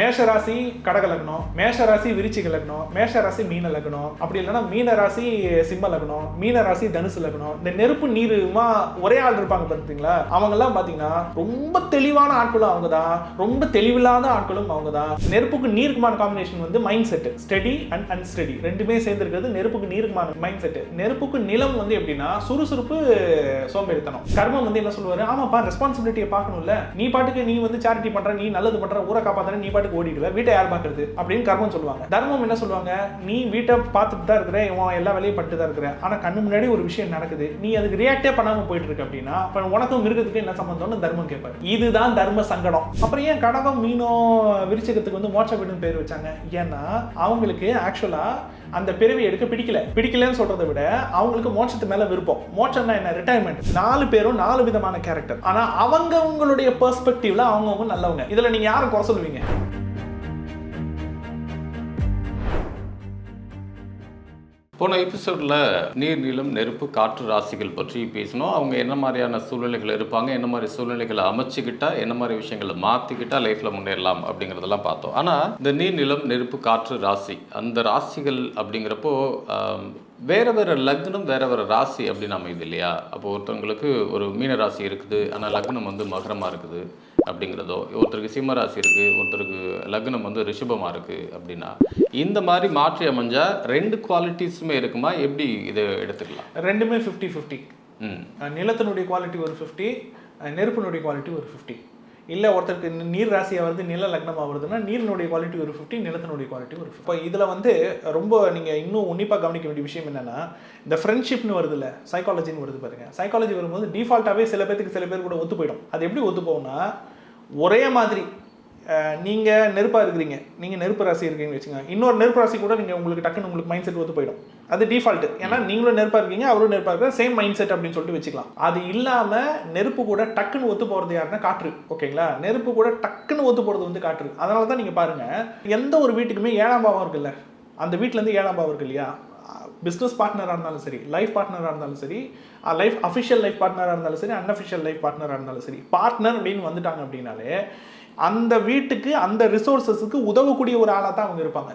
மேஷ ராசி கடக லக்னம், மேஷ ராசி விருச்சிக லக்னம், மேஷ ராசி மீன லக்னம், அப்படி இல்லைன்னா மீன ராசி சிம்ம லக்னம், மீன ராசி தனுசு லக்னம். இந்த நெருப்பு நீருமா ஒரே ஆள் இருப்பாங்க பார்த்தீங்களா, அவங்க எல்லாம் பாத்தீங்கன்னா ரொம்ப தெளிவான ஆட்களும் அவங்க தான், ரொம்ப தெளிவில்லாத ஆட்களும் அவங்க தான். நெருப்புக்கு நீருக்குமான காம்பினேஷன் வந்து mind set, steady and unsteady ரெண்டுமே சேர்ந்து இருக்கிறது நெருப்புக்கு நீருக்குமான மைண்ட் செட். நெருப்புக்கு நிலம் வந்து எப்படின்னா சுறுசுறுப்பு, சோம்பேறித்தனம். கர்மம் வந்து என்ன சொல்லுவாரு, ஆமாப்பா ரெஸ்பான்சிபிலிட்டியை பார்க்கணும்ல, நீ பாட்டுக்கு நீ வந்து சேரிட்டி பண்ற, நீ நல்லது பண்ற, ஊரை காப்பாத்துற, நீ ஓடிடுவ, வீட்டை யார் பார்க்கறது அப்படின்னு கர்மம் சொல்லுவாங்க. தர்மம் என்ன சொல்லுவாங்க, நீ வீட்டை பார்த்துட்டு தான் இருக்கிற, இவன் எல்லா வேலையும் பண்ணிட்டு தான் இருக்கிற, ஆனா கண்ணு முன்னாடி ஒரு விஷயம் நடக்குது, நீ அதுக்கு ரியாக்டே பண்ணாம போயிட்டு இருக்க அப்படின்னா அப்ப உனக்கும் மிருகத்துக்கு என்ன சம்பந்தம்னு தர்மம் கேட்பாரு. இதுதான் தர்ம சங்கடம். அப்புறம் ஏன் கடகம் மீனம் விருச்சிகத்துக்கு வந்து மோட்ச வீடுன்னு பேர் வச்சாங்க, ஏன்னா அவங்களுக்கு ஆக்சுவலா அந்த பிறவி எடுக்க பிடிக்கலன்னு சொல்றதை விட அவங்களுக்கு மோட்சத்து மேல விருப்பம். மோட்சம்னா என்ன, ரிட்டையர்மெண்ட். 4 பேரும் 4 விதமான கேரக்டர், ஆனா அவங்களுடைய பெர்ஸ்பெக்டிவ்ல அவங்கவுங்க நல்லவங்க. இதுல நீங்க யாரை குறை சொல்லுவீங்க? போன எபிசோடில் நீர், நிலம், நெருப்பு, காற்று ராசிகள் பற்றி பேசணும். அவங்க என்ன மாதிரியான சூழ்நிலைகள் இருப்பாங்க, என்ன மாதிரி சூழ்நிலைகளை அமைச்சுக்கிட்டா, என்ன மாதிரி விஷயங்களை மாற்றிக்கிட்டா லைஃப்பில் முன்னேறலாம் அப்படிங்கிறதெல்லாம் பார்த்தோம். ஆனால் இந்த நீர், நிலம், நெருப்பு, காற்று ராசி, அந்த ராசிகள் அப்படிங்கிறப்போ வேறு வேறு லக்னம் வேறு வேறு ராசி அப்படின்னு அமையுது இல்லையா? அப்போ ஒருத்தவங்களுக்கு ஒரு மீன ராசி இருக்குது, ஆனால் லக்னம் வந்து மகரமாக இருக்குது அப்படிங்கிறதோ, ஒருத்தருக்கு சிம்ம ராசி இருக்குது, ஒருத்தருக்கு லக்னம் வந்து ரிஷபமாக இருக்குது அப்படின்னா, இந்த மாதிரி மாற்றி அமைஞ்சால் 2 குவாலிட்டிஸுமே இருக்குமா? எப்படி இதை எடுத்துக்கலாம்? ரெண்டுமே 50-50. நிலத்தினுடைய குவாலிட்டி ஒரு 50, நெருப்பினுடைய குவாலிட்டி ஒரு 50. இல்லை ஒருத்தருக்கு நீர் ராசியாக வருது, நில லக்னமாக வருதுன்னா நீரினுடைய குவாலிட்டி ஒரு 50, நிலத்தினுடைய குவாலிட்டி ஒரு 50. இப்போ இதில் வந்து ரொம்ப நீங்கள் இன்னும் உன்னிப்பாக கவனிக்க வேண்டிய விஷயம் என்னென்னா, இந்த ஃப்ரெண்ட்ஷிப்னு வருது இல்லை, சைக்காலஜின்னு வருது பாருங்க. சைக்காலஜி வரும்போது டிஃபால்ட்டாகவே சில பேர் கூட ஒத்து போயிடும். அது எப்படி ஒத்து போகும்னா, ஒரே மாதிரி நீங்கள் நெருப்பாக இருக்கிறீங்க, நீங்கள் நெருப்பு ராசி இருக்கீங்கன்னு வச்சுக்கோங்க, இன்னொரு நெருப்பு ராசி கூட நீங்கள் உங்களுக்கு டக்குன்னு உங்களுக்கு மைண்ட் செட் ஒத்து போயிடும். அது டிஃபால்ட்டு. ஏன்னா நீங்களும் நெருப்பாக இருக்கீங்க, அவரும் நெருப்பாக இருக்கிற, சேம் மைண்ட் செட் அப்படின்னு சொல்லிட்டு வச்சுக்கலாம். அது இல்லாமல் நெருப்பு கூட டக்குன்னு ஒத்து போகிறது யாருன்னா காற்று. ஓகேங்களா? நெருப்பு கூட டக்குன்னு ஒத்து போகிறது வந்து காற்று. அதனால தான் நீங்கள் பாருங்கள், எந்த ஒரு வீட்டுக்குமே 7ஆம் பாவம் இருக்குல்ல, அந்த வீட்டிலேருந்து 7ஆம் பாவம் இருக்கு இல்லையா, பிஸ்னஸ் பார்ட்னராக இருந்தாலும் சரி, லைஃப் பார்ட்னராக இருந்தாலும் சரி, லைஃப் அஃபிஷியல் லைஃப் பார்ட்னராக இருந்தாலும் சரி, அன்அஃபிஷியல் லைஃப் பார்ட்னராக இருந்தாலும் சரி, பார்ட்னர் அப்படின்னு வந்துட்டாங்க அப்படின்னாலே அந்த வீட்டுக்கு அந்த ரிசோர்ஸஸுக்கு உதவக்கூடிய ஒரு ஆளாக தான் அவங்க இருப்பாங்க.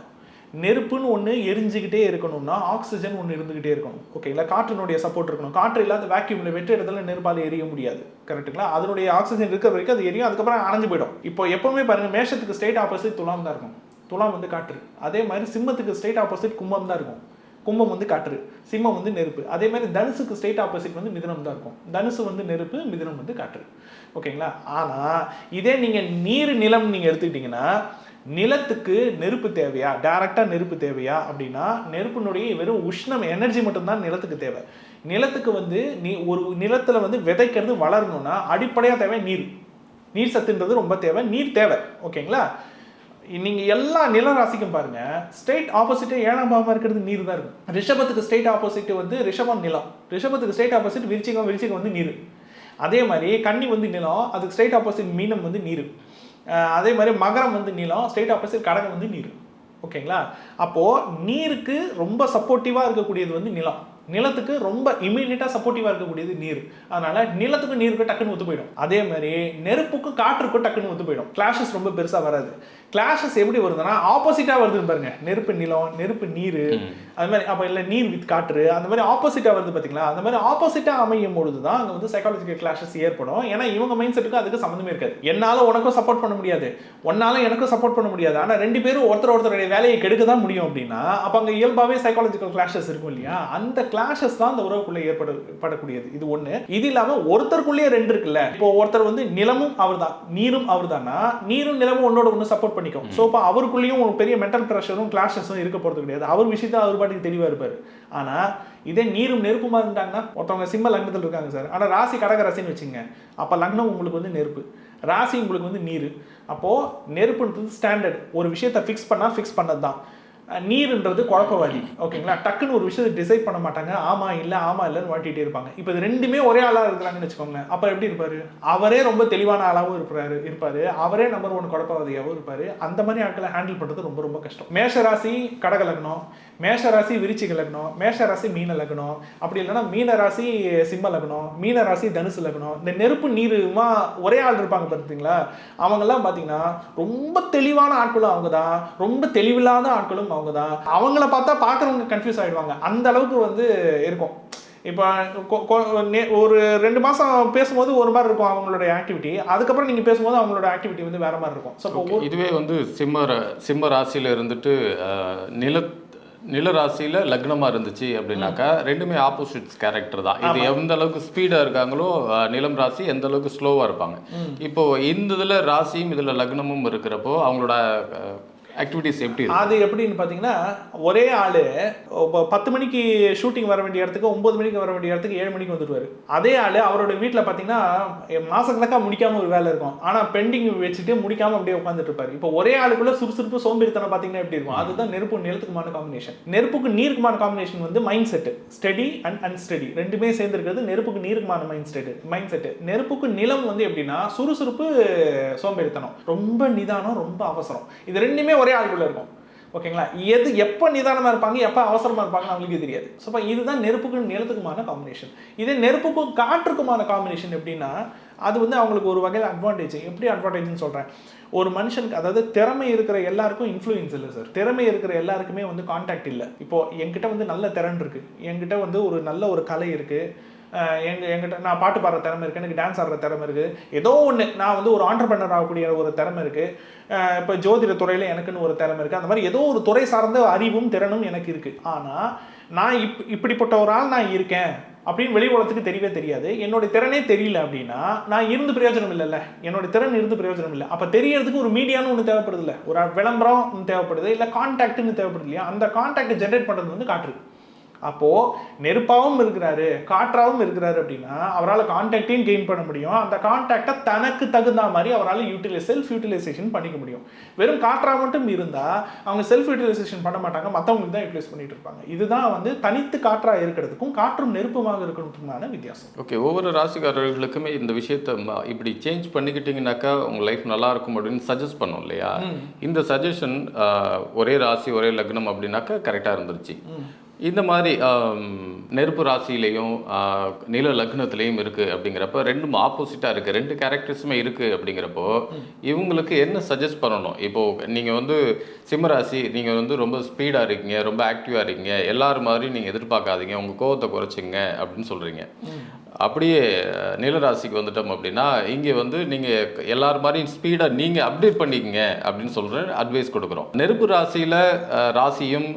நெருப்புன்னு ஒன்று எரிஞ்சுக்கிட்டே இருக்கணும்னா ஆக்சிஜன் ஒன்று இருந்துக்கிட்டே இருக்கணும். ஓகேங்களா? காற்றினுடைய சப்போர்ட் இருக்கணும். காற்று இல்லாத வேக்யூமில் வெற்ற இடத்துல நெருப்பால் எரிய முடியாது. கரெக்டுங்களா? அதனுடைய ஆக்சிஜன் இருக்கிற வரைக்கும் அது எரியும், அதுக்கப்புறம் அணைஞ்சு போயிடும். இப்போ எப்பவுமே பாருங்கள், மேஷத்துக்கு ஸ்ட்ரெயிட் ஆப்போசிட் துலாம் தான் இருக்கும். துலாம் வந்து காற்று. அதே மாதிரி சிம்மத்துக்கு ஸ்ட்ரெயிட் ஆப்போசிட் கும்பம் தான் இருக்கும். கும்பம் வந்து காற்று, சிம்மம் வந்து நெருப்பு. அதே மாதிரி தனுசுக்கு ஸ்ட்ரெயிட் ஆப்போசிட் வந்து மிதுனம் தான் இருக்கும். தனுசு வந்து நெருப்பு, மிதுனம் வந்து காற்று. ஓகேங்களா? ஆனால் இதே நீங்கள் நீர், நிலம் நீங்கள் எடுத்துக்கிட்டிங்கன்னா, நிலத்துக்கு நெருப்பு தேவையா, டைரக்டாக நெருப்பு தேவையா அப்படின்னா, நெருப்பினுடைய வெறும் உஷ்ணம் எனர்ஜி மட்டும்தான் நிலத்துக்கு தேவை. நிலத்துக்கு வந்து ஒரு நிலத்தில் வந்து விதைக்கிறது வளரணும்னா அடிப்படையாக தேவை நீர். நீர் சத்துன்றது ரொம்ப தேவை, நீர் தேவை. ஓகேங்களா? நீங்கள் எல்லா நில ராசிக்கும் பாருங்க, ஸ்ட்ரெயிட் ஆப்போசிட்டே 7ஆம் பாவமாக இருக்கிறது நீர் தான் இருக்கும். ரிஷபத்துக்கு ஸ்ட்ரெயிட் ஆப்போசிட் வந்து ரிஷபம் நிலம், ரிஷபத்துக்கு ஸ்ட்ரெயிட் ஆப்போசிட் விருச்சிகம், விருச்சிகம் வந்து நீர். அதே மாதிரி கன்னி வந்து நிலம், அதுக்கு ஸ்ட்ரெயிட் ஆப்போசிட் மீனம் வந்து நீர். அதே மாதிரி மகரம் வந்து நிலம், ஸ்ட்ரெயிட் ஆப்போசிட் கடகம் வந்து நீர். ஓகேங்களா? அப்போது நீருக்கு ரொம்ப சப்போர்ட்டிவாக இருக்கக்கூடியது வந்து நிலம், நிலத்துக்கு ரொம்ப இமீடியட்டாக சப்போர்ட்டிவாக இருக்கக்கூடியது நீர். அதனால நிலத்துக்கும் நீருக்கு டக்குன்னு ஒத்து போயிடும். அதே மாதிரி நெருப்புக்கும் காற்றுக்கும் டக்குன்னு ஒத்து போயிடும். கிளாஷஸ் ரொம்ப பெருசாக வராது. கிளாஷஸ் எப்படி வருதுன்னா ஆப்போசிட்டாக வருதுன்னு பாருங்க. நெருப்பு நிலம், நெருப்பு நீர், அது மாதிரி அப்போ இல்லை நீர் வித் காற்று, அந்த மாதிரி ஆப்போசிட்டாக வருது பார்த்தீங்களா? அந்த மாதிரி ஆப்போசிட்டாக அமையும் பொழுது தான் அங்கே வந்து சைக்காலஜிக்கல் கிளாஷஸ் ஏற்படும். ஏன்னா இவங்க மைண்ட் செட்டுக்கு அதுக்கு சம்மந்தமே இருக்காது. என்னால் உனக்கும் சப்போர்ட் பண்ண முடியாது, ஒன்னாலும் எனக்கும் சப்போர்ட் பண்ண முடியாது, ஆனால் 2 பேரும் ஒருத்தருடைய வேலையை கெடுக்க தான் முடியும் அப்படின்னா அப்போ அங்கே இயல்பாகவே சைக்காலஜிக்கல் கிளாஷஸ் இருக்கும் இல்லையா? அந்த கிளாஷஸ் தான் அந்த உறவுக்குள்ளே ஏற்படக்கூடியது. இது ஒன்று. இது இல்லாமல் ஒருத்தருக்குள்ளேயே 2 இருக்குல்ல. இப்போ ஒருத்தர் வந்து நிலமும் அவர் தான், நீரும் அவர் தானா, நீரும் நிலமும் ஒன்னோட ஒன்று சப்போர்ட் பண்ணிக்கும். ஸோ இப்போ அவருக்குள்ளேயும் ஒரு பெரிய மென்டல் ப்ரெஷரும் கிளாஷஸும் இருக்க போகிறது கிடையாது. அவர் விஷயத்தை அவர் பாட்டுக்கு தெளிவாக இருப்பார். ஆனால் இதே நீரும் நெருப்புமா இருந்தாங்கன்னா, ஒருத்தவங்க சிம்ம லக்னத்தில் இருக்காங்க சார், ஆனால் ராசி கடக ராசின்னு வச்சுங்க, அப்போ லக்னம் உங்களுக்கு வந்து நெருப்பு, ராசி உங்களுக்கு வந்து நீர். அப்போது நெருப்புன்றது ஸ்டாண்டர்ட், ஒரு விஷயத்தை ஃபிக்ஸ் பண்ணால் ஃபிக்ஸ் பண்ணது தான். நீர்ன்றது குழப்பவாதி. ஓகேங்களா? டக்குன்னு ஒரு விஷயத்தை டிசைட் பண்ண மாட்டாங்க. ஆமா இல்லைன்னு வாட்டிகிட்டே இருப்பாங்க. இப்போ இது ரெண்டுமே ஒரே ஆளாக இருக்கிறாங்கன்னு வச்சுக்கோங்க. அப்போ எப்படி இருப்பாரு? அவரே ரொம்ப தெளிவான ஆளாகவும் இருப்பாரு. அவரே நம்பர் 1 குழப்பவாதியாகவும் இருப்பாரு. அந்த மாதிரி ஆட்களை ஹேண்டில் பண்ணுறது ரொம்ப ரொம்ப கஷ்டம். மேஷராசி கடக லக்னம், மேஷராசி விருச்சிக லக்னம், மேஷராசி மீன லக்னம், அப்படி இல்லைன்னா மீனராசி சிம்ம லக்னம், மீனராசி தனுசு லக்னம். இந்த நெருப்பு நீருமா ஒரே ஆள் இருப்பாங்க பார்த்தீங்களா? அவங்கெல்லாம் பார்த்தீங்கன்னா ரொம்ப தெளிவான ஆட்களும் அவங்க தான், ரொம்ப தெளிவில்லாத ஆட்களும் அவங்க தான். அவங்கள பார்த்தா பார்க்குறவங்க கன்ஃபியூஸ் ஆகிடுவாங்க. அந்த அளவுக்கு வந்து இருக்கும். இப்போ ஒரு 2 மாதம் பேசும்போது ஒரு மாதிரி இருக்கும் அவங்களுடைய ஆக்டிவிட்டி. அதுக்கப்புறம் நீங்கள் பேசும்போது அவங்களோட ஆக்டிவிட்டி வந்து வேற மாதிரி இருக்கும். ஸோ இதுவே வந்து சிம்ம ராசியில் இருந்துட்டு நில ராசியில் லக்னமாக இருந்துச்சு அப்படின்னாக்கா ரெண்டுமே ஆப்போசிட்ஸ் கேரக்டர் தான். இது எந்த அளவுக்கு ஸ்பீடாக இருக்காங்களோ நிலம் ராசி எந்த அளவுக்கு ஸ்லோவாக இருப்பாங்க. இப்போ இந்த இதில் ராசியும் இதில் லக்னமும் இருக்கிறப்போ அவங்களோட ஆக்டிவிட்டிஸ் எப்படி அது எப்படின்னு பார்த்தீங்கன்னா, ஒரே ஆள் இப்போ 10 மணிக்கு ஷூட்டிங் வர வேண்டிய இடத்துக்கு 9 மணிக்கு வர வேண்டிய இடத்துக்கு 7 மணிக்கு வந்துடுவார். அதே ஆள் அவரோட வீட்டில் பார்த்தீங்கன்னா மாதக்கணக்காக முடிக்காமல் ஒரு வேலை இருக்கும். ஆனால் பெண்டிங் வச்சுட்டு முடிக்காமல் அப்படியே உட்காந்துட்டு இருப்பார். இப்போ ஒரே ஆளுக்குள்ள சுறுசுறுப்பு சோம்பேறித்தனம் பார்த்தீங்கன்னா எப்படி இருக்கும்? அதுதான் நெருப்பு நிலத்துக்குமான காம்பினேஷன். நெருப்புக்கு நீருக்குமான காம்பினேஷன் வந்து mind set. Study and unsteady ரெண்டுமே சேர்ந்துருக்கிறது நெருப்புக்கு நீருக்குமான மைண்ட் செட்டு. நெருப்புக்கு நிலம் வந்து எப்படின்னா சுறுசுறுப்பு, சோம்பேறித்தனம், ரொம்ப நிதானம், ரொம்ப அவசரம். இது ரெண்டுமே ஒரே ஆளுக்குள்ள இருக்கும். ஓகேங்களா? எப்போ நிதானமாக இருப்பாங்க, எப்போ அவசரமாக இருப்பாங்கன்னு அவங்களுக்கு தெரியாது. ஸோ இதுதான் நெருப்புக்கும் நிலத்துக்குமான காம்பினேஷன். இதே நெருப்புக்கும் காற்றுக்குமான காம்பினேஷன் எப்படின்னா, அது வந்து அவங்களுக்கு ஒரு வகையில் அட்வான்டேஜ். எப்படி அட்வான்டேஜ்னு சொல்கிறேன், ஒரு மனுஷனுக்கு அதாவது திறமை இருக்கிற எல்லாருக்கும் இன்ஃப்ளூயன்ஸ் இல்லை சார். திறமை இருக்கிற எல்லாருக்குமே வந்து கான்டாக்ட் இல்லை. இப்போது என்கிட்ட வந்து நல்ல திறன் இருக்குது, என்கிட்ட வந்து ஒரு நல்ல ஒரு கலை இருக்குது, என்கிட்ட நான் பாட்டு பாடுற திறமை இருக்குது, எனக்கு டான்ஸ் ஆடுற திறமை இருக்குது, ஏதோ ஒன்று நான் வந்து ஒரு ஆண்டர்பிரனர் ஆகக்கூடிய ஒரு திறமை இருக்குது, இப்போ ஜோதிட துறையில் எனக்குன்னு ஒரு திறமை இருக்குது. அந்த மாதிரி ஏதோ ஒரு துறை சார்ந்த அறிவும் திறனும் எனக்கு இருக்குது. ஆனால் நான் இப்படிப்பட்ட ஒரு ஆள் நான் இருக்கேன் அப்படின்னு வெளி உலகத்துக்கு தெரியவே தெரியாது. என்னோட திறனே தெரியல அப்படின்னா நான் இருந்து பிரயோஜனம் இல்லைல்ல. என்னோட திறன் இருந்து பிரயோஜனம் இல்லை. அப்போ தெரியறதுக்கு ஒரு மீடியான்னு ஒன்று தேவைப்படுது இல்லை, ஒரு விளம்பரம் ஒன்று தேவைப்படுது, இல்லை கான்டாக்ட்னு தேவைப்படுது இல்லையா? அந்த கான்டாக்ட் ஜென்ரேட் பண்ணுறது வந்து காற்று. அப்போது நெருப்பாகவும் இருக்கிறாரு, காற்றாகவும் இருக்கிறாரு அப்படின்னா அவரால் கான்டாக்டையும் கெயின் பண்ண முடியும். அந்த கான்டாக்டை தனக்கு தகுந்த மாதிரி அவரால் செல்ஃப் யூட்டிலைசேஷன் பண்ணிக்க முடியும். வெறும் காற்றாக மட்டும் இருந்தால் அவங்க செல்ஃப் யூட்டிலைசேஷன் பண்ண மாட்டாங்க, மற்றவங்களுக்கு தான் யூட்டிலைஸ் பண்ணிட்டு இருப்பாங்க. இதுதான் வந்து தனித்து காற்றாக இருக்கிறதுக்கும் காற்றும் நெருப்புமாக இருக்கிறதுக்குமான வித்தியாசம். ஓகே, ஒவ்வொரு ராசிக்காரர்களுக்குமே இந்த விஷயத்தை இப்படி சேஞ்ச் பண்ணிக்கிட்டீங்கன்னாக்கா உங்கள் லைஃப் நல்லா இருக்கும் அப்படின்னு சஜஸ்ட் பண்ணோம் இல்லையா? இந்த சஜஷன் ஒரே ராசி ஒரே லக்னம் அப்படின்னாக்கா கரெக்டாக இருந்துருச்சு. இந்த மாதிரி நெருப்பு ராசியிலையும் நில லக்னத்திலையும் இருக்குது அப்படிங்கிறப்ப ரெண்டும் ஆப்போசிட்டாக இருக்குது, ரெண்டு கேரக்டர்ஸுமே இருக்குது. அப்படிங்கிறப்போ இவங்களுக்கு என்ன சஜஸ்ட் பண்ணணும்? இப்போது நீங்கள் வந்து சிம்மராசி, நீங்கள் வந்து ரொம்ப ஸ்பீடாக இருக்கீங்க, ரொம்ப ஆக்டிவாக இருக்கீங்க, எல்லாரும் மாதிரி நீங்கள் எதிர்பார்க்காதீங்க, உங்கள் கோவத்தை குறைச்சிங்க அப்படின்னு சொல்கிறீங்க. அப்படியே நிலராசிக்கு வந்துட்டோம் அப்படின்னா இங்கே வந்து நீங்கள் எல்லாரும் மாதிரியும் ஸ்பீடாக நீங்கள் அப்டேட் பண்ணிக்கங்க அப்படின்னு சொல்கிற அட்வைஸ் கொடுக்குறோம். நெருப்பு ராசியில் ராசியும்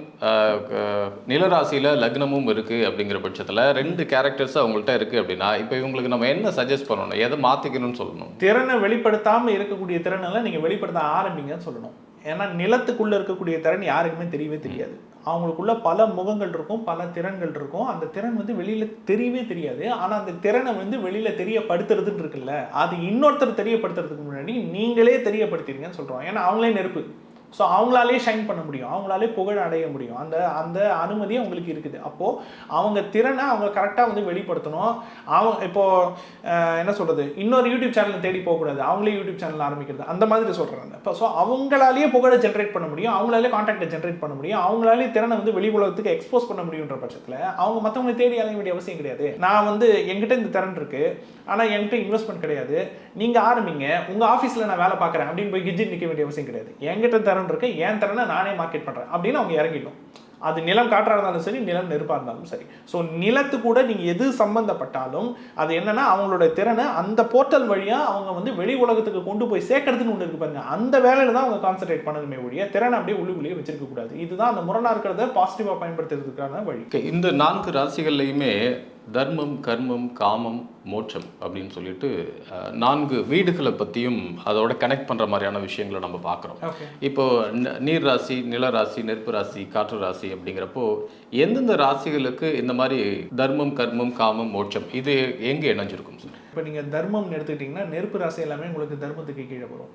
நிலராசியில் லக்னமும் இருக்குது அப்படிங்கிற பட்சத்தில் ரெண்டு கேரக்டர்ஸ் அவங்கள்ட்ட இருக்குது அப்படின்னா இப்போ இவங்களுக்கு நம்ம என்ன சஜஸ்ட் பண்ணணும், எதை மாற்றிக்கணும்னு சொல்லணும்? திறனை வெளிப்படுத்தாமல் இருக்கக்கூடிய திறனெல்லாம் நீங்கள் வெளிப்படுத்த ஆரம்பிங்கன்னு சொல்லணும். ஏன்னா நிலத்துக்குள்ளே இருக்கக்கூடிய திறன் யாருக்குமே தெரியவே தெரியாது. அவங்களுக்குள்ள பல முகங்கள் இருக்கும், பல திறன்கள் இருக்கும். அந்த திறன் வந்து வெளியில் தெரியவே தெரியாது. ஆனால் அந்த திறனை வந்து வெளியில் தெரியப்படுத்துறதுன்னு இருக்குல்ல, அது இன்னொருத்தர் தெரியப்படுத்துறதுக்கு முன்னாடி நீங்களே தெரியப்படுத்திடுங்கன்னு சொல்கிறோம். ஏன்னா அவங்களே நெருப்பு. ஸோ அவங்களாலே ஷைன் பண்ண முடியும், அவங்களாலே புகழ் அடைய முடியும். அந்த அனுமதி அவங்களுக்கு இருக்குது. அப்போது அவங்க திறனை அவங்க கரெக்டாக வந்து வெளிப்படுத்தணும். இப்போது என்ன சொல்கிறது, இன்னொரு யூடியூப் சேனலை தேடி போகக்கூடாது, அவங்களே யூடியூப் சேனல் ஆரம்பிக்கிறது அந்த மாதிரி சொல்கிறாங்க. இப்போ ஸோ அவங்களாலேயே புகழை ஜென்ரேட் பண்ண முடியும், அவங்களாலே கான்டாக்டை ஜென்ரேட் பண்ண முடியும், அவங்களாலே திறனை வந்து வெளி உலகத்துக்கு எக்ஸ்போஸ் பண்ண முடியுன்ற பட்சத்தில் அவங்க மற்றவங்களை தேடி அலைய வேண்டிய அவசியம் கிடையாது. நான் வந்து என்கிட்ட இந்த திறன் இருக்குது, ஆனால் என்கிட்ட இன்வெஸ்ட்மெண்ட் கிடையாது, நீங்கள் ஆரம்பிங்க, உங்கள் ஆஃபீஸில் நான் வேலை பார்க்குறேன் அப்படின்னு போய் கிஜிட் நிற்க வேண்டிய அவசியம் கிடையாது. என்கிட்ட திறன் இருக்கு, என் திறனை நானே மார்க்கெட் பண்ணுறேன் அப்படின்னு அவங்க இறங்கிடும். அது நிலம் காற்றாக இருந்தாலும் சரி, நிலம் நெருப்பாக இருந்தாலும் சரி. ஸோ நிலத்து கூட நீங்கள் எது சம்மந்தப்பட்டாலும் அது என்னன்னா அவங்களோட திறனை அந்த போர்ட்டல் வழியாக அவங்க வந்து வெளி உலகத்துக்கு கொண்டு போய் சேர்க்கறதுன்னு ஒன்று இருக்கு பாருங்க. அந்த வேலையில் தான் அவங்க கான்சன்ட்ரேட் பண்ணணுமே ஒழிய திறனை அப்படியே உள்ளுக்குள்ளேயே வச்சிருக்க கூடாது. இதுதான் அந்த முரணா இருக்கிறத பாசிட்டிவாக பயன்படுத்துறதுக்கான வழி. இந்த 4 ராசிகள்லையுமே தர்மம், கர்மம், காமம், மோட்சம் அப்படின்னு சொல்லிட்டு 4 வீடுகளை பற்றியும் அதோட கனெக்ட் பண்ணுற மாதிரியான விஷயங்களை நம்ம பார்க்குறோம். இப்போ நீர் ராசி, நில ராசி, நெருப்பு ராசி, காற்று ராசி அப்படிங்கிறப்போ எந்தெந்த ராசிகளுக்கு இந்த மாதிரி தர்மம், கர்மம், காமம், மோட்சம் இது எங்கே இணைஞ்சிருக்கும் சார்? இப்போ நீங்கள் தர்மம்னு எடுத்துக்கிட்டிங்கன்னா நெருப்பு ராசி எல்லாமே உங்களுக்கு தர்மத்துக்கு கீழே வரும்.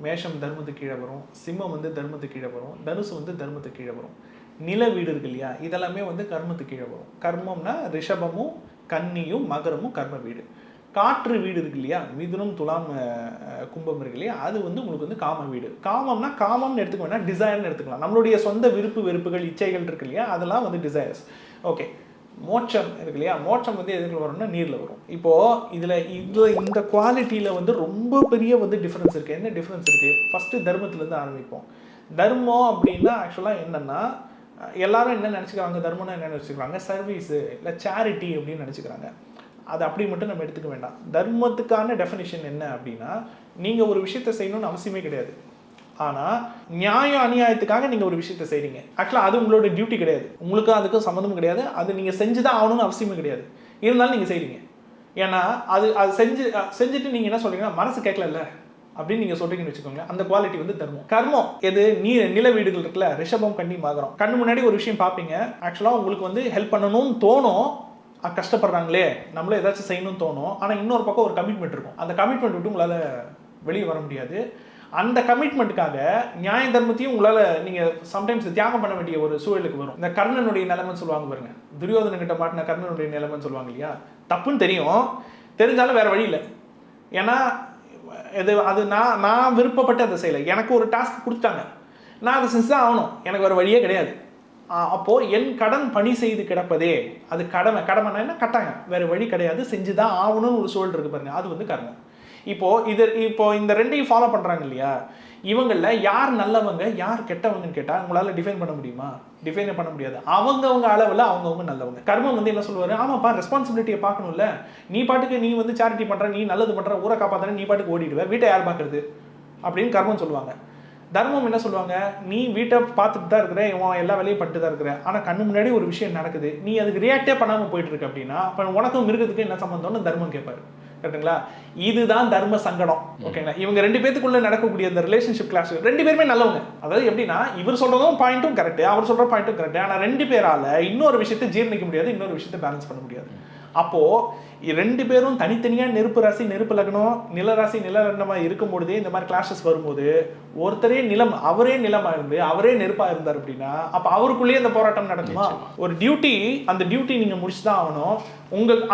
மேஷம் தர்மத்துக்கு கீழே வரும், சிம்மம் வந்து தர்மத்துக்கு கீழே வரும், தனுசு வந்து தர்மத்துக்கு கீழே வரும். நில வீடு இருக்கு இல்லையா, இதெல்லாமே வந்து கர்மத்துக்கு கீழே வரும். கர்மம்னா ரிஷபமும் கன்னியும் மகரமும் கர்ம வீடு. காற்று வீடு இருக்கு இல்லையா, மிதுனம் துலாம் கும்பம் இருக்கு இல்லையா, அது வந்து உங்களுக்கு வந்து காம வீடு. காமம்னா காமம்னு எடுத்துக்க வேணா டிசைர்னு எடுத்துக்கலாம். நம்மளுடைய சொந்த விருப்பு வெறுப்புகள் இச்சைகள் இருக்கு இல்லையா, அதெல்லாம் வந்து டிசைர்ஸ். ஓகே, மோட்சம் இருக்கு இல்லையா, மோட்சம் வந்து எதுக்குள்ள வரும்னா நீரில் வரும். இப்போது இதில் இந்த குவாலிட்டியில் வந்து ரொம்ப பெரிய வந்து டிஃப்ரென்ஸ் இருக்குது. என்ன டிஃப்ரென்ஸ் இருக்குது? ஃபஸ்ட்டு தர்மத்துலேருந்து ஆரம்பிப்போம். தர்மம் அப்படின்னா ஆக்சுவலாக என்னென்னா, எல்லாரும் என்ன நினச்சிக்கிறாங்க, தர்மம்னா என்ன நினச்சிக்கிறாங்க, சர்வீஸு இல்லை சேரிட்டி அப்படின்னு நினச்சிக்கிறாங்க. அது அப்படி மட்டும் நம்ம எடுத்துக்க வேண்டாம். தர்மத்துக்கான டெஃபினிஷன் என்ன அப்படின்னா, நீங்கள் ஒரு விஷயத்தை செய்யணும்னு அவசியமே கிடையாது. ஆனால் நியாயம் அநியாயத்துக்காக நீங்கள் ஒரு விஷயத்தை செய்கிறீங்க. ஆக்சுவலாக அது உங்களோட டியூட்டி கிடையாது, உங்களுக்கும் அதுக்கும் சம்மந்தமும் கிடையாது. அது நீங்கள் செஞ்சு தான் ஆகணும்னு அவசியமே கிடையாது. இருந்தாலும் நீங்கள் செய்கிறீங்க. ஏன்னா அது செஞ்சுட்டு நீங்கள் என்ன சொல்கிறீங்கன்னா, மனசு கேட்கல அப்படின்னு நீங்கள் சொல்கிறீங்கன்னு வச்சுக்கோங்க. அந்த குவாலிட்டி வந்து தர்மம். கர்மம் எது? நில வீடுகள் இருக்குல்ல, ரிஷபம் கன்னி மகரம். கண்ணு முன்னாடி ஒரு விஷயம் பார்ப்பீங்க, ஆக்சுவலாக உங்களுக்கு வந்து ஹெல்ப் பண்ணணும்னு தோணும், கஷ்டப்படுறாங்களே நம்மளும் ஏதாச்சும் செய்யணும்னு தோணும். ஆனால் இன்னொரு பக்கம் ஒரு கமிட்மெண்ட் இருக்கும். அந்த கமிட்மெண்ட் விட்டு உங்களால் வெளியே வர முடியாது. அந்த கமிட்மெண்ட்டுக்காக நியாய தர்மத்தையும் உங்களால் நீங்கள் சம்டைம்ஸ் தியாகம் பண்ண வேண்டிய ஒரு சூழலுக்கு வரும். இந்த கர்ணனுடைய நிலைமைன்னு சொல்லுவாங்க பாருங்க, துரியோதன கிட்ட மாட்டின கர்ணனுடைய நிலைமைன்னு சொல்லுவாங்க இல்லையா. தப்புன்னு தெரிஞ்சாலும் வேற வழி இல்லை. ஏன்னா அது நான் விருப்பப்பட்டு அதை செய்யலை. எனக்கு ஒரு டாஸ்க் கொடுத்தாங்க, நான் அதை செஞ்சு தான் ஆகணும், எனக்கு வேறு வழியே கிடையாது. அப்போது என் கடன் பணி செய்து கிடப்பதே, அது கடமைனா என்ன, கட்டாயம், வேறு வழி கிடையாது, செஞ்சு தான் ஆகணும்னு ஒரு சூழல் இருக்குது பாருங்க, அது வந்து கர்மம். இப்போ இந்த ரெண்டையும் ஃபாலோ பண்ணுறாங்க இல்லையா, இவங்களில் யார் நல்லவங்க யார் கெட்டவங்கன்னு கேட்டால் உங்களால் டிஃபைன் பண்ண முடியுமா? டிஃபைனே பண்ண முடியாது. அவங்கவுங்க அளவில் அவங்கவுங்க நல்லவங்க. கர்மம் வந்து என்ன சொல்லுவார், ஆமாப்பா ரெஸ்பான்சிபிலிட்டியை பார்க்கணும்ல, நீ பாட்டுக்கு நீ வந்து சேரிட்டி பண்ணுற, நீ நல்லது பண்ணுற, ஊரை காப்பாற்றுற, நீ பாட்டுக்கு ஓடிடுவேன், வீட்டை யார் பார்க்குறது அப்படின்னு கர்மம் சொல்லுவாங்க. தர்மம் என்ன சொல்லுவாங்க, நீ வீட்டை பார்த்துட்டு தான் இருக்கிற, இவன் எல்லா வேலையும் பண்ணிட்டு தான் இருக்கிற, ஆனால் கண்ணு முன்னாடி ஒரு விஷயம் நடக்குது, நீ அதுக்கு ரியாக்டே பண்ணாமல் போயிட்டு இருக்க அப்படின்னா அப்போ உனக்கும் மிருகத்துக்கு என்ன சம்பந்தம்னு தர்மம் கேட்பாரு. கரெக்டுங்களா? இதுதான் தர்ம சங்கடம். ஓகேங்களா? இவங்க ரெண்டு பேத்துக்குள்ள நடக்கக்கூடிய அந்த ரிலேஷன்ஷிப் கிளாஸ், ரெண்டு பேருமே நல்லவங்க. அதாவது எப்படின்னா, இவர் சொல்றதும் பாயிண்ட்டும் கரெக்ட், அவர் சொல்ற பாயிண்ட்டும் கரெக்ட். ஆனால் ரெண்டு பேரால இன்னொரு விஷயத்தை ஜீர்ணிக்க முடியாது, இன்னொரு விஷயத்தை பேலன்ஸ் பண்ண முடியாது. அப்போ ரெண்டு பேரும் தனித்தனியா நெருப்பு ராசி நெருப்பு லக்னம், நில ராசி நில லக்னமா இருக்கும் பொழுதே இந்த மாதிரி கிளாஷஸ் வரும்போது, ஒருத்தரே நிலம், அவரே நிலமா இருந்து அவரே நெருப்பா இருந்தார் அப்படின்னா அப்ப அவருக்குள்ளேயே இந்த போராட்டம் நடக்குமா? ஒரு டியூட்டி, அந்த டியூட்டி நீங்க முடிச்சுதான் ஆகணும்.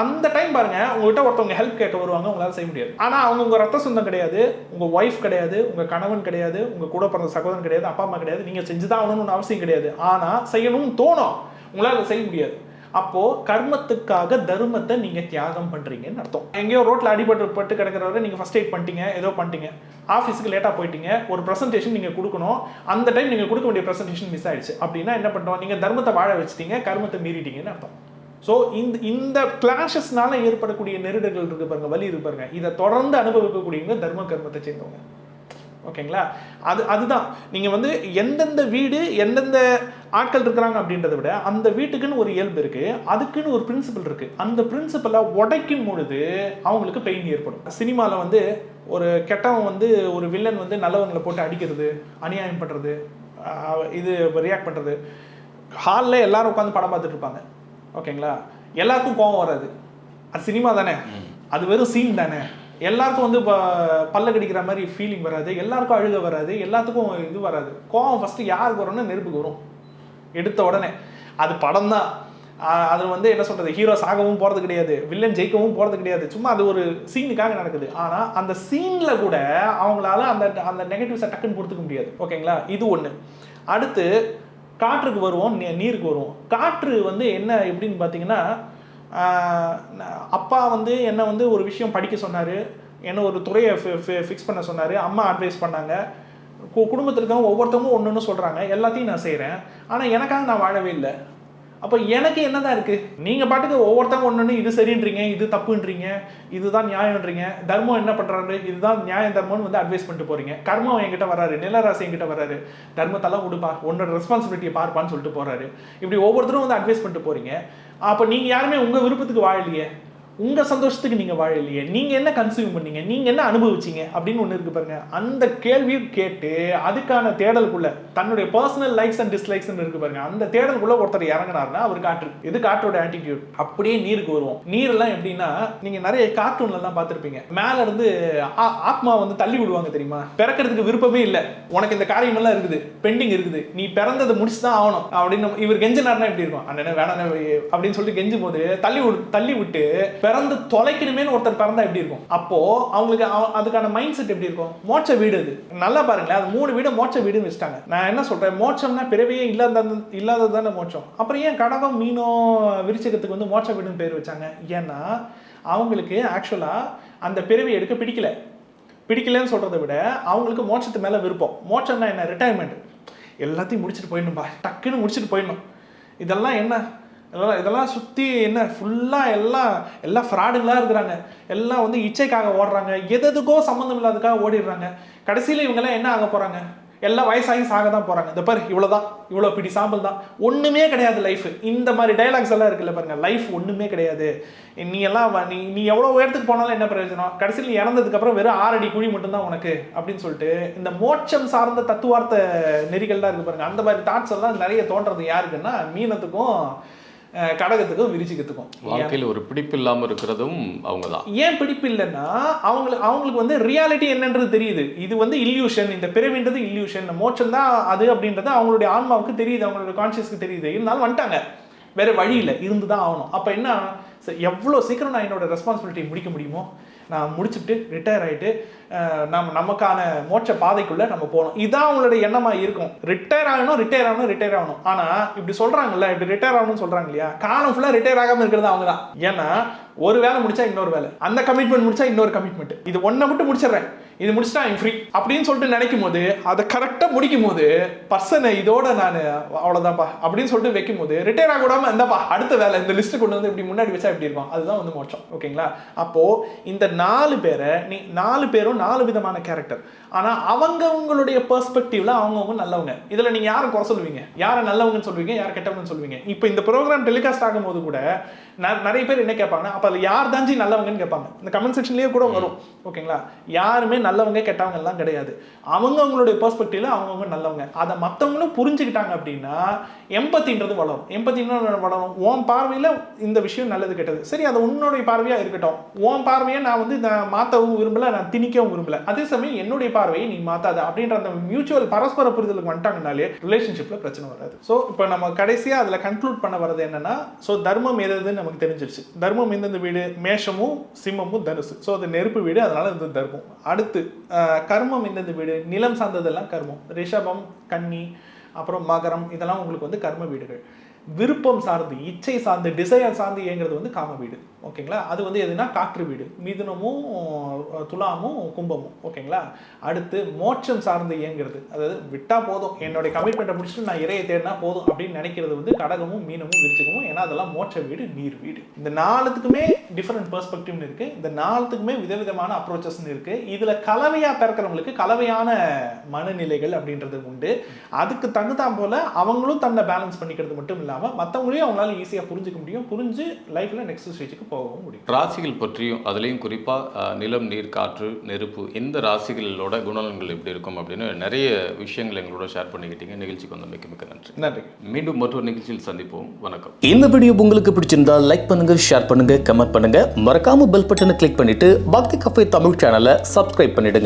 அந்த டைம் பாருங்க, உங்ககிட்ட ஒருத்தவங்க ஹெல்ப் கேட்க வருவாங்க, உங்களால செய்ய முடியாது. ஆனா அவங்க உங்க ரத்த சொந்தம் கிடையாது, உங்க ஒய்ஃப் கிடையாது, உங்க கணவன் கிடையாது, உங்க கூட பிறந்த சகோதரன் கிடையாது, அப்பா அம்மா கிடையாது, நீங்க செஞ்சுதான் ஆகணும்னு அவசியம் கிடையாது. ஆனா செய்யணும்னு தோணும், உங்களால செய்ய முடியாது. அப்போ கர்மத்துக்காக தர்மத்தை நீங்க தியாகம் பண்றீங்கன்னு அர்த்தம். எங்கேயோ ரோட்ல அடிபட்டு கிடக்கிறவரை நீங்க ஃபர்ஸ்ட் எய்ட் பண்ணிட்டீங்க, ஏதோ பண்ணிட்டீங்க, ஆஃபீஸுக்கு லேட்டா போயிட்டீங்க, ஒரு பிரசன்டேஷன் நீங்க கொடுக்கணும், அந்த டைம் நீங்க கொடுக்க வேண்டிய பிரசன்டேஷன் மிஸ் ஆயிடுச்சு அப்படின்னா என்ன பண்ணுறோம், நீங்க தர்மத்தை வாழ வச்சுட்டீங்க, கர்மத்தை மீறிட்டீங்கன்னு அர்த்தம். ஸோ இந்த கிளாஷஸ்னால ஏற்படக்கூடிய நெருடல்கள் இருக்கு பாருங்க, வலி இருக்கு பாருங்க, இதை தொடர்ந்து அனுபவிக்கக்கூடியவங்க தர்ம கர்மத்தை சேர்ந்தவங்க. ஓகேங்களா? அதுதான் நீங்கள் வந்து எந்தெந்த வீடு எந்தெந்த ஆட்கள் இருக்கிறாங்க அப்படின்றத விட அந்த வீட்டுக்குன்னு ஒரு இயல்பு இருக்கு, அதுக்குன்னு ஒரு பிரின்சிபல் இருக்கு. அந்த பிரின்சிபலை உடைக்கும் பொழுது அவங்களுக்கு பெயின் ஏற்படும். சினிமாவில் வந்து ஒரு கெட்டவன் வந்து ஒரு வில்லன் வந்து நல்லவங்களை போட்டு அடிக்கிறது, அநியாயம் பண்ணுறது, இது ரியாக்ட் பண்ணுறது, ஹாலில் எல்லாரும் உட்காந்து படம் பார்த்துட்டு இருப்பாங்க. ஓகேங்களா? எல்லாருக்கும் கோபம் வராது, அது சினிமா தானே, அது வெறும் சீன் தானே. எல்லாருக்கும் வந்து பல்ல கடிக்கிற மாதிரி ஃபீலிங் வராது, எல்லாருக்கும் அழுக வராது, எல்லாத்துக்கும் இது வராது. கோவம் ஃபஸ்ட்டு யாருக்கு வரும்னா நெருப்புக்கு வரும் எடுத்த உடனே. அது படம் தான், அது வந்து என்ன சொல்கிறது, ஹீரோ சாகவும் போகிறது கிடையாது, வில்லன் ஜெயிக்கவும் போகிறது கிடையாது, சும்மா அது ஒரு சீனுக்காக நடக்குது. ஆனால் அந்த சீனில் கூட அவங்களால அந்த நெகட்டிவ்ஸை டக்குன்னு பொறுத்துக்க முடியாது. ஓகேங்களா? இது ஒன்று. அடுத்து காற்றுக்கு வருவோம், நீருக்கு வருவோம். காற்று வந்து என்ன எப்படின்னு பார்த்தீங்கன்னா, அப்பா வந்து என்னை வந்து ஒரு விஷயம் படிக்க சொன்னார், என்னை ஒரு துறையை ஃபிக்ஸ் பண்ண சொன்னார், அம்மா அட்வைஸ் பண்ணாங்க, குடும்பத்தில் இருக்கவங்க ஒவ்வொருத்தவங்க ஒன்று ஒன்று சொல்கிறாங்க, எல்லாத்தையும் நான் செய்கிறேன், ஆனால் எனக்காக நான் வாழவே இல்லை. அப்போ எனக்கு என்ன தான் இருக்குது? நீங்கள் பாட்டுக்கு ஒவ்வொருத்தவங்க ஒன்று இது சரின்றீங்க, இது தப்புன்றீங்க, இதுதான் நியாயன்றீங்க. தர்மம் என்ன பண்ணுறாரு, இதுதான் நியாயம் தர்மம்னு வந்து அட்வைஸ் பண்ணிட்டு போகிறீங்க. கர்மம் என்கிட்ட வராரு, நிலராசி என்கிட்ட வராரு, தர்மத்தெல்லாம் கொடுப்பா, உன்னோட ரெஸ்பான்சிபிலிட்டியை பார்ப்பான்னு சொல்லிட்டு போகிறாரு. இப்படி ஒவ்வொருத்தரும் வந்து அட்வைஸ் பண்ணிட்டு போகிறீங்க. அப்போ நீங்கள் யாருமே உங்கள் விருப்பத்துக்கு வாழலையே, உங்க சந்தோஷத்துக்கு நீங்க வாழலையே, நீங்க என்ன கன்சியூம் பண்ணீங்க, நீங்க என்ன அனுபவிச்சீங்க அப்படின்னு ஒண்ணு இருக்கு பாருங்க. அந்த கேள்வியும் கேட்டு அதுக்கான தேடலுக்குள்ள தன்னுடைய பர்சனல் லைக்ஸ் அண்ட் டிஸ்லைக்ஸ் இருக்கு பாருங்க, அந்த தேடலுக்குள்ள ஒருத்தர் இறங்கினார்னா அவர் காற்று. இது காற்றோட ஆட்டிடியூட். அப்படியே நீருக்கு வருவோம். நீரெல்லாம் எப்படின்னா, நீங்க நிறைய கார்ட்டூன்ல எல்லாம் பார்த்திருப்பீங்க, மேல இருந்து ஆத்மா வந்து தள்ளி விடுவாங்க தெரியுமா. பிறக்கிறதுக்கு விருப்பமே இல்லை, உனக்கு இந்த காரியம் எல்லாம் இருக்குது, பெண்டிங் இருக்குது, நீ பிறந்ததை முடிச்சுதான் ஆகணும் அப்படின்னு இவர் கெஞ்சினார்னா எப்படி இருக்கும், அண்ணனே வேணாம் அப்படின்னு சொல்லிட்டு கெஞ்சும் போது தள்ளி விட்டு பிறந்து தொலைக்கணுமேனு ஒருத்தர் பிறந்தா எப்படி இருக்கும். அப்போ அவங்களுக்கு அதுக்கான மைண்ட் செட் எப்படி இருக்கும். மோட்ச வீடு அது. நல்லா பாருங்களேன், அது 3 வீடு மோட்ச வீடுன்னு வச்சுட்டாங்க. நான் என்ன சொல்றேன், மோட்சம்னா பிறவியே இல்லாதது தானே மோட்சம். அப்புறம் ஏன் கடகம் மீனும் விருச்சிகத்துக்கு வந்து மோட்ச வீடுன்னு பேர் வச்சாங்க. ஏன்னா அவங்களுக்கு ஆக்சுவலா அந்த பிறவி எடுக்க பிடிக்கலன்னு சொல்றதை விட அவங்களுக்கு மோட்சத்து மேல விருப்பம். மோட்சம்னா என்ன, ரிட்டையர்மெண்ட். எல்லாத்தையும் முடிச்சுட்டு போயிடணும்பா, டக்குன்னு முடிச்சுட்டு போயிடணும். இதெல்லாம் என்ன, இதெல்லாம் சுற்றி என்ன ஃபுல்லாக எல்லாம் ஃப்ராடுங்களாக இருக்கிறாங்க. எல்லாம் வந்து இச்சைக்காக ஓடுறாங்க, எதுக்கோ சம்மந்தம் இல்லாததுக்காக ஓடிடுறாங்க. கடைசியில் இவங்கெல்லாம் என்ன ஆக போகிறாங்க, எல்லாம் வயசாகி சாக தான் போகிறாங்க. இந்த பாரு இவ்வளோதான், இவ்வளோ பிடி சாம்பிள் தான், ஒன்றுமே கிடையாது லைஃப். இந்த மாதிரி டைலாக்ஸ் எல்லாம் இருக்குல்ல பாருங்க, லைஃப் ஒன்றுமே கிடையாது. நீ எவ்வளோ உயரத்துக்கு போனாலும் என்ன பிரயோஜனம், கடைசியில் நீ இறந்ததுக்கப்புறம் வெறும் 6 அடி குழி மட்டும்தான் உனக்கு அப்படின்னு சொல்லிட்டு இந்த மோட்சம் சார்ந்த தத்துவார்த்த நெறிகள்லாம் இருக்கு பாருங்க. அந்த மாதிரி தாட்ஸ் எல்லாம் நிறைய தோன்றது யாருக்குன்னா மீனத்துக்கும் கடகத்துக்கும் விருச்சிகத்துக்கும். வாழ்க்கையில் ஒரு பிடிப்பு இல்லாமல் இருக்கிறதும் அவங்க தான். ஏன் பிடிப்பு இல்லைன்னா அவங்களுக்கு வந்து ரியாலிட்டி என்னன்றது தெரியுது. இது வந்து இல்யூஷன், இந்த பிறவின்றது இல்யூஷன், மோட்சம் தான் அது அப்படின்றது அவங்களுடைய ஆன்மாவுக்கு தெரியுது, அவங்களுடைய கான்சியஸ்க்கு தெரியுது. இருந்தாலும் வந்துட்டாங்க, வேற வழி இல்லை, இருந்து தான் ஆகணும். அப்போ என்ன, எவ்வளோ சீக்கிரம் நான் என்னோட ரெஸ்பான்சிபிலிட்டி முடிக்க முடியுமோ நான் முடிச்சுட்டு ரிட்டையர் ஆகிட்டு நமக்கான மோட்ச பாதைக்குள்ளே நம்ம போகணும். இதுதான் அவங்களுடைய எண்ணமாக இருக்கும். ரிட்டையர் ஆகணும். ஆனால் இப்படி சொல்கிறாங்கல்ல, இப்படி ரிட்டையர் ஆகணும்னு சொல்கிறாங்க இல்லையா, காலம் ஃபுல்லாக ரிட்டையர் ஆகாமல் இருக்கிறது அவங்க தான். ஏன்னா ஒரு வேலை முடிச்சா இன்னொரு வேலை, அந்த கமிட்மெண்ட் முடிச்சா இன்னொரு கமிட்மெண்ட், இது ஒன்றை மட்டும் முடிச்சிடுறேன், இது முடிச்சுட்டா ஐம் ஃப்ரீ அப்படின்னு சொல்லிட்டு நினைக்கும் போது அதை கரெக்டாக முடிக்கும் போது பர்சனை இதோட நான் அவ்வளோதான்ப்பா அப்படின்னு சொல்லிட்டு வைக்கும் போது ரிட்டையர் ஆக விடாமல் இந்தாப்பா அடுத்த வேலை இந்த லிஸ்ட்டு கொண்டு வந்து இப்படி முன்னாடி வச்சா எப்படி இருக்கும், அதுதான் வந்து மோட்சம். ஓகேங்களா. அப்போது இந்த 4 பேரை 4 பேரும் 4 விதமான கேரக்டர். ஆனால் அவங்களுடைய பெர்ஸ்பெக்டிவ்ல அவங்கவுங்க நல்லவங்க. இதில் நீங்கள் யாரை குறை சொல்லுவீங்க, யாரை நல்லவங்கன்னு சொல்லுவீங்க, யாரை கெட்டவங்கன்னு சொல்லுவீங்க. இப்போ இந்த ப்ரோக்ராம் டெலிகாஸ்ட் ஆகும் போது கூட நிறைய பேர் என்ன கேட்பாங்கன்னா, அப்போ அதில் யார் தாஞ்சி நல்லவங்கன்னு கேட்பாங்க. இந்த கமெண்ட் செக்ஷன்லேயே கூட வரும். ஓகேங்களா. யாருமே நல்லவங்க கெட்டவங்க எல்லாம் கிடையாது. அவங்களுடைய பெர்ஸ்பெக்டிவ்ல அவங்கவுங்க நல்லவங்க. அதை மற்றவங்களும் புரிஞ்சுக்கிட்டாங்க அப்படின்னா எம்பத்தின்றது வளரும். வளரும். உன் பார்வையில் இந்த விஷயம் நல்லது கெட்டது, சரி அது உன்னுடைய பார்வையாக இருக்கட்டும். உன் பார்வையை நான் வந்து மாற்றவும் விரும்பலை, நான் திணிக்கவும் விரும்பலை. அதே சமயம் என்னுடைய பார்வையை நீ மாற்றாத அப்படின்ற அந்த மியூச்சுவல் பரஸ்பர புரிதலுக்கு வந்துட்டாங்கனாலே ரிலேஷன்ஷிப்பில் பிரச்சனை வராது. ஸோ இப்போ நம்ம கடைசியாக அதில் கன்க்ளூட் பண்ண வரது என்னன்னா, ஸோ தர்மம் எதுன்னு நமக்கு தெரிஞ்சிருச்சு. தர்மம் எந்தெந்த வீடு, மேஷமும் சிம்மமும் தனுசு. ஸோ அது நெருப்பு வீடு, அதனால இந்த தர்மம். அடுத்து கர்மம் எந்தெந்த வீடு, நிலம் சார்ந்ததெல்லாம் கர்மம். ரிஷபம், கன்னி, அப்புறம் மகரம், இதெல்லாம் உங்களுக்கு வந்து கர்ம வீடுகள். விருப்பம் சார்ந்து, இச்சை சார்ந்து, டிசையர் சார்ந்து இயங்கிறது வந்து காம வீடு. ஓகேங்களா. அது வந்து எதுனா காற்று வீடு, மிதுனமும் துலாமும் கும்பமும். ஓகேங்களா. அடுத்து மோட்சம் சார்ந்து இயங்கிறது, அதாவது விட்டா போதும், என்னுடைய கமிட்மெண்ட்டை முடிச்சுட்டு நான் இறையை தேடினா போதும் அப்படின்னு நினைக்கிறது வந்து கடகமும் மீனமும் விருச்சிகமும். ஏன்னா அதெல்லாம் மோட்ச வீடு, நீர் வீடு. இந்த 4த்துக்குமே டிஃப்ரெண்ட் பெர்ஸ்பெக்டிவ்னு இருக்கு. இந்த 4த்துக்குமே விதவிதமான அப்ரோச்சஸ்ன்னு இருக்கு. இதுல கலவையா பிறக்கிறவங்களுக்கு கலவையான மனநிலைகள் அப்படின்றது உண்டு. அதுக்கு தகுந்தா போல அவங்களும் தன்னை பேலன்ஸ் பண்ணிக்கிறது மட்டும் இல்லாம மற்றவங்களையும் அவங்களால ஈஸியா புரிஞ்சுக்க முடியும், புரிஞ்சு லைஃப்ல நெக்ஸ்ட் ஸ்டேஜுக்கு போகவும் முடியும். ராசிகள் பற்றியும் அதுலேயும் குறிப்பாக நிலம், நீர், காற்று, நெருப்பு, இந்த ராசிகளோட குணநலன்கள் எப்படி இருக்கும் அப்படின்னு நிறைய விஷயங்கள் எங்களோட ஷேர் பண்ணிக்கிட்டீங்க. நிகழ்ச்சிக்கு வந்து மிக்க நன்றி. நன்றி. மீண்டும் மற்றொரு நிகழ்ச்சியில் சந்திப்போம். வணக்கம். இந்த வீடியோ உங்களுக்கு பிடிச்சிருந்தா லைக் பண்ணுங்க, ஷேர் பண்ணுங்க, கமெண்ட் பண்ணுங்க. மறக்காம பெல் பட்டனை கிளிக் பண்ணிட்டு பக்தி கஃபே தமிழ் சேனலை சப்ஸ்கிரைப் பண்ணிடுங்க.